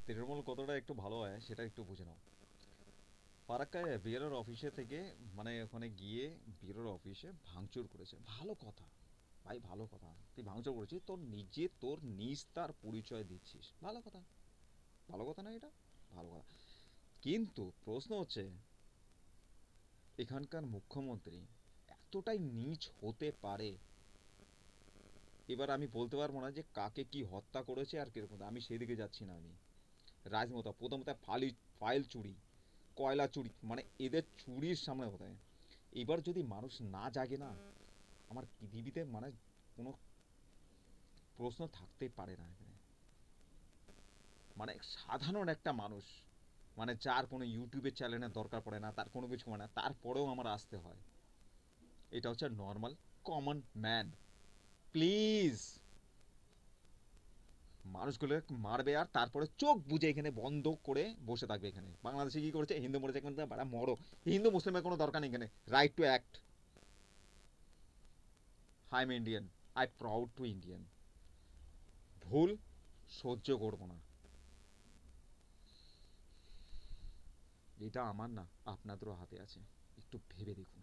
তৃণমূল কতটা একটু ভালো হয় সেটা একটু বুঝে নাও। ফারাক্কায় বিএলওর অফিসে থেকে, মানে ওখানে গিয়ে বিএলওর অফিসে ভাঙচুর করেছে, ভালো কথা। ভাই ভালো কথা, তুই ভাঙচুর করেছিস, তোর নিস্তার পরিচয় দিচ্ছিস, ভালো কথা। ভালো কথা না এটা? ভালো কথা। কিন্তু প্রশ্ন হচ্ছে, এখানকার মুখ্যমন্ত্রী এতটাই নীচ হতে পারে? এবার আমি বলতে পারবো না যে কাকে কি হত্যা করেছে আর কিরকম, আমি সেই দিকে যাচ্ছি না। আমি রাজমতা প্রথমত ফাইল চুরি, কয়লা চুরি, মানে এদের চুরির সামনে কোথায়। এবার যদি মানুষ না জাগে না, আমার পৃথিবীতে মানে কোনো প্রশ্ন থাকতেই পারে না এখানে। মানে সাধারণ একটা মানুষ, মানে যার কোনো ইউটিউবের চ্যানেলের দরকার পড়ে না, তার কোনো কিছু মানে না, তারপরেও আমার আসতে হয়। এটা হচ্ছে নর্মাল কমন ম্যান। প্লিজ, মানুষগুলো মারবে আর তারপরে চোখ বুঝে এখানে বন্ধ করে বসে থাকবে। এখানে বাংলাদেশে কি করেছে, হিন্দু মরেছে, এখানে বাড়া মরো। হিন্দু মুসলিমের কোনো দরকার নেই এখানে, right to act. I am Indian, I proud to Indian. ভুল সহ্য করবো না। এটা আমার না, আপনাদেরও হাতে আছে, একটু ভেবে দেখুন।